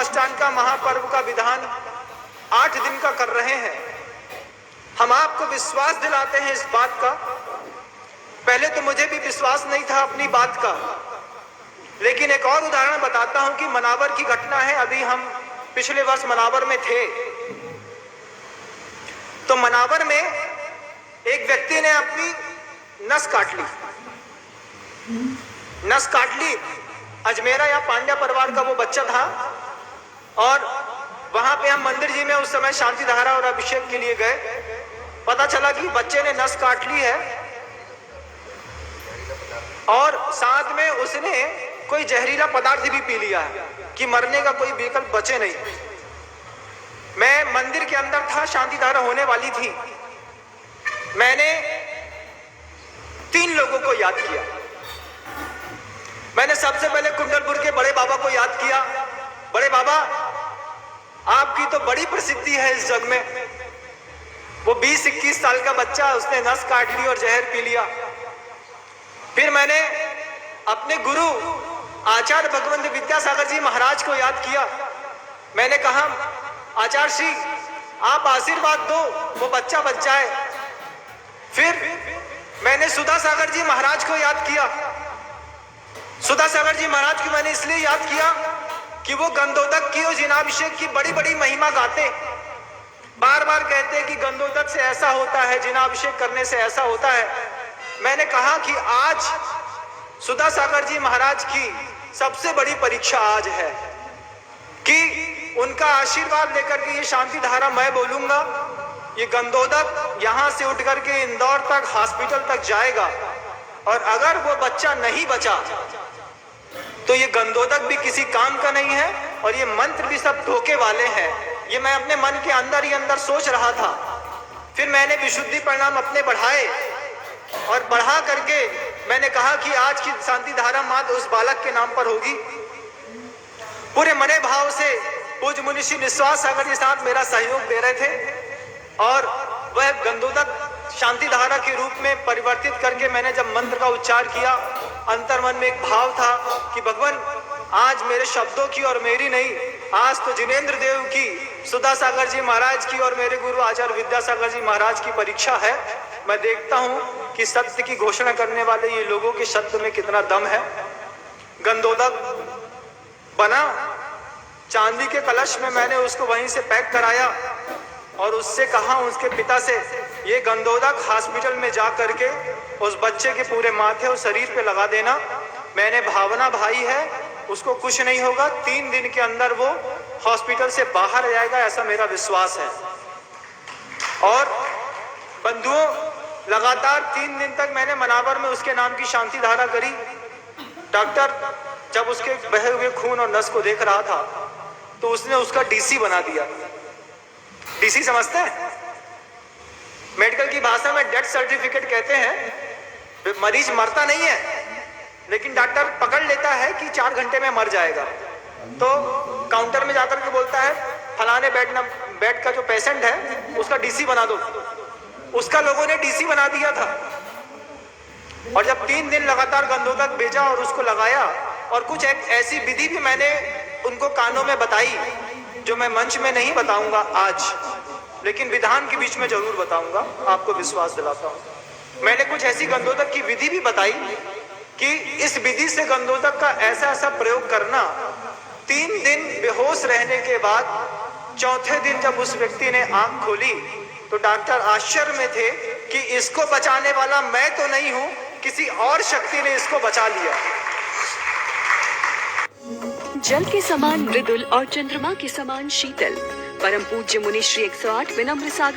अष्टांग का महापर्व का विधान 8 दिन का कर रहे हैं। हम आपको विश्वास दिलाते हैं इस बात का। पहले तो मुझे भी विश्वास नहीं था अपनी बात का, लेकिन एक और उदाहरण बताता हूं कि मनावर की घटना है। अभी हम पिछले वर्ष मनावर में थे, तो मनावर में एक व्यक्ति ने अपनी नस काट ली। अजमेरा या पांड्या परिवार का वो बच्चा था, और वहां पे हम मंदिर जी में उस समय शांति धारा और अभिषेक के लिए गए। पता चला कि बच्चे ने नस काट ली है और साथ में उसने कोई जहरीला पदार्थ भी पी लिया है कि मरने का कोई विकल्प बचे नहीं। मैं मंदिर के अंदर था, शांति धारा होने वाली थी। मैंने 3 लोगों को याद किया। मैंने सबसे पहले कुंडलपुर के बड़े बाबा को याद किया। बड़े बाबा, आपकी तो बड़ी प्रसिद्धि है इस जग में। वो 20-21 साल का बच्चा, उसने नस काट ली और जहर पी लिया। फिर मैंने अपने गुरु आचार्य भगवंत विद्यासागर जी महाराज को याद किया। मैंने कहा, आचार्य श्री, आप आशीर्वाद दो, वो बच्चा बच जाए। फिर मैंने सुधा सागर जी महाराज को याद किया। सुधा सागर जी महाराज को मैंने इसलिए याद किया कि वो गंधोदक की और जिनाभिषेक की बड़ी बड़ी महिमा गाते, बार बार कहते कि गंधोदक से ऐसा होता है, जिनाभिषेक करने से ऐसा होता है। मैंने कहा कि आज सुधा सागर जी महाराज की सबसे बड़ी परीक्षा आज है कि उनका आशीर्वाद लेकर के ये शांति धारा मैं बोलूंगा, ये गंधोदक यहां से उठ करके इंदौर तक हॉस्पिटल तक जाएगा, और अगर वो बच्चा नहीं बचा तो ये गंधोदक भी किसी काम का नहीं है और ये मंत्र भी सब धोखे वाले हैं। ये मैं अपने मन के अंदर ही अंदर सोच रहा था। फिर मैंने विशुद्धि परिणाम अपने बढ़ाए और बढ़ा करके मैंने कहा कि आज की शांति धारा मात्र उस बालक के नाम पर होगी। पूरे मने भाव से पूज्य मुनि श्री निश्वास सागर जी साहब मेरा सहयोग दे रहे थे, और वह गंधोदक शांति धारा के रूप में परिवर्तित करके मैंने जब मंत्र का उच्चार किया, अंतर्मन में एक भाव था कि भगवान, आज मेरे शब्दों की और मेरी नहीं, आज तो जिनेंद्र देव की, सुधा सागर जी महाराज की और मेरे गुरु आचार्य विद्यासागर जी महाराज की परीक्षा है। मैं देखता हूं कि सत्य की घोषणा करने वाले ये लोगों के शब्द में कितना दम है। गंधोदक बना, चांदी के कलश में मैंने उसको वहीं से पैक कराया और उससे कहा, उसके पिता से, ये गंधोदक हॉस्पिटल में जा करके उस बच्चे के पूरे माथे और शरीर पे लगा देना। मैंने भावना भाई है, उसको कुछ नहीं होगा, 3 दिन के अंदर वो हॉस्पिटल से बाहर आ जाएगा, ऐसा मेरा विश्वास है। और बंधुओं, लगातार 3 दिन तक मैंने मनावर में उसके नाम की शांति धारा करी। डॉक्टर जब उसके बहे हुए खून और नस को देख रहा था तो उसने उसका डीसी बना दिया। डीसी समझते हैं? मेडिकल की भाषा में डेथ सर्टिफिकेट कहते हैं। मरीज मरता नहीं है, लेकिन डॉक्टर पकड़ लेता है कि 4 घंटे में मर जाएगा, तो काउंटर में जाकर के बोलता है, फलाने बेड का जो पेशेंट है उसका डीसी बना दो। उसका लोगों ने डीसी बना दिया था। और जब 3 दिन लगातार गंधोदक भेजा और उसको लगाया, और कुछ एक ऐसी विधि भी मैंने उनको कानों में बताई जो मैं मंच में नहीं बताऊंगा आज, लेकिन विधान के बीच में जरूर बताऊंगा, आपको विश्वास दिलाता हूं। मैंने कुछ ऐसी गंधोदक की विधि भी बताई कि इस विधि से गंधोदक का ऐसा ऐसा प्रयोग करना। 3 दिन बेहोश रहने के बाद 4थे दिन जब उस व्यक्ति ने आंख खोली तो डॉक्टर आश्चर्य में थे कि इसको बचाने वाला मैं तो नहीं हूं, किसी और शक्ति ने इसको बचा लिया। जल के समान मृदुल और चंद्रमा के समान शीतल, परम पूज्य मुनि श्री 108 विनम्र सागर